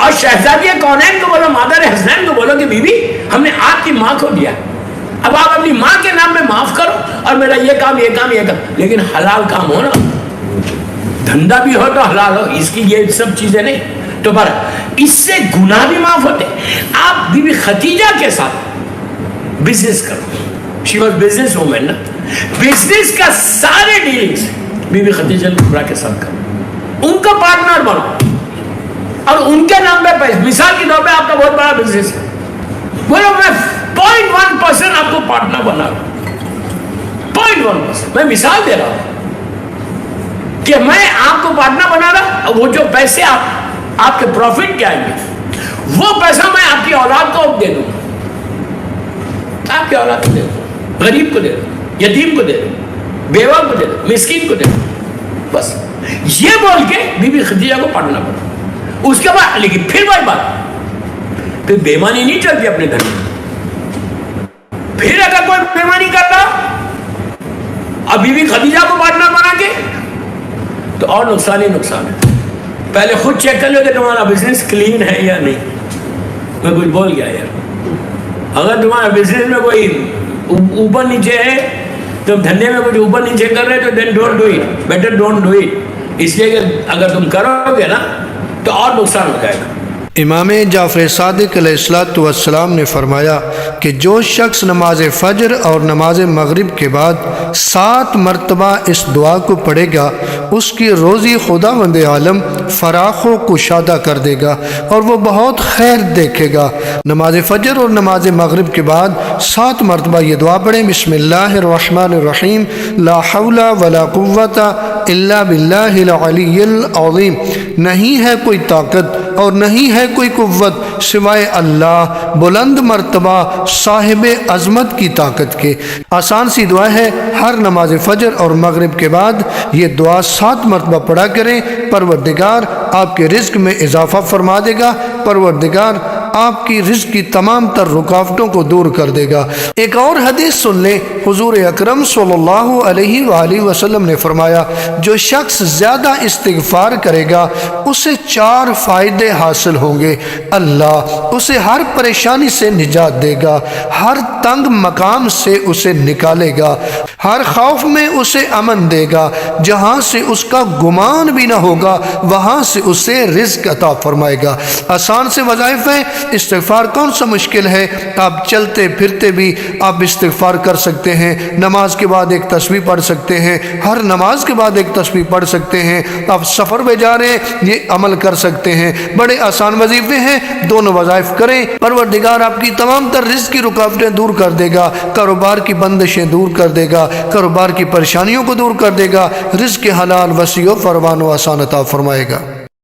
اور شہزادی کونین کو بولو، مادر حسنین کو بولو کہ بی بی ہم نے آپ کی ماں کو دیا، اب آپ اپنی ماں کے نام میں معاف کرو اور میرا یہ کام یہ کام یہ کام، لیکن حلال کام ہو نا، دھندا بھی ہو تو حلال ہو، اس کی یہ سب چیزیں نہیں۔ تو پر اس سے گناہ بھی معاف ہوتے۔ آپ بی بی خدیجہ کے ساتھ بزنس کرو، شی واز بزنس وومن نا، بزنس کا سارے ڈیلنگز بی بی خدیجہ کبریٰ کے ساتھ کرو، ان کا پارٹنر بنو اور ان کے نام پہ پیسے، مثال کے طور پہ آپ کا بہت بڑا بزنس ہے، بولو میں 0.1% آپ کو پارٹنر بنا رہا ہوں، 0.1%، میں مثال دے رہا ہوں کہ میں آپ کو پارٹنر بنا رہا، وہ جو پیسے آپ کے پروفٹ کے آئیں گے وہ پیسہ میں آپ کی اولاد کو دے دوں، آپ کی اولاد کو دے دوں، غریب کو دے دوں، یتیم کو دے دوں، بیوہ کو دے دوں، مسکین کو دے دوں، بس یہ بول کے بی بی خدیجہ کو پارٹنر بنا۔ اس کے بعد لیکن پھر وہی بات، پھر بےمانی نہیں چلتی اپنے گھر میں، پھر اگر کوئی بےمانی کر رہا اب بی بی خدیجہ کو پارٹنر بنا کے تو اور نقصان ہی نقصان ہے۔ پہلے خود چیک کر لو کہ تمہارا بزنس کلین ہے یا نہیں۔ میں کچھ بول گیا یار، اگر تمہارا بزنس میں کوئی اوپر نیچے ہے، تم دھندے میں کچھ اوپر نیچے کر رہے تو then don't do it, better don't do it, اس لیے کہ اگر تم کرو گے نا تو اور نقصان ہو جائے گا۔ امام جعفر صادق علیہ السلام نے فرمایا کہ جو شخص نماز فجر اور نماز مغرب کے بعد 7 مرتبہ اس دعا کو پڑھے گا، اس کی روزی خداوند عالم فراخ و کشادہ کر دے گا اور وہ بہت خیر دیکھے گا۔ نماز فجر اور نماز مغرب کے بعد 7 مرتبہ یہ دعا پڑھیں، بسم اللہ الرحمن الرحیم، لا حول ولا قوت الا باللہ العلی العظیم، نہیں ہے کوئی طاقت اور نہیں ہے کوئی قوت سوائے اللہ بلند مرتبہ صاحب عظمت کی طاقت کے۔ آسان سی دعا ہے، ہر نماز فجر اور مغرب کے بعد یہ دعا 7 مرتبہ پڑھا کریں، پروردگار آپ کے رزق میں اضافہ فرما دے گا، پروردگار آپ کی رزق کی تمام تر رکاوٹوں کو دور کر دے گا۔ ایک اور حدیث سن لیں، حضور اکرم صلی اللہ علیہ وآلہ وسلم نے فرمایا جو شخص زیادہ استغفار کرے گا اسے 4 فائدے حاصل ہوں گے۔ اللہ اسے ہر پریشانی سے نجات دے گا، ہر تنگ مقام سے اسے نکالے گا، ہر خوف میں اسے امن دے گا، جہاں سے اس کا گمان بھی نہ ہوگا وہاں سے اسے رزق عطا فرمائے گا۔ آسان سے وظائف ہیں، استغفار کون سا مشکل ہے، آپ چلتے پھرتے بھی آپ استغفار کر سکتے ہیں، نماز کے بعد ایک تسبیح پڑھ سکتے ہیں، ہر نماز کے بعد ایک تسبیح پڑھ سکتے ہیں، آپ سفر میں جا رہے ہیں یہ عمل کر سکتے ہیں، بڑے آسان وظیفے ہیں، دونوں وظائف کریں، پروردگار آپ کی تمام تر رزق کی رکاوٹیں دور کر دے گا، کاروبار کی بندشیں دور کر دے گا، کاروبار کی پریشانیوں کو دور کر دے گا، رزق حلال وسیع و فراوان و آسان عطا فرمائے گا۔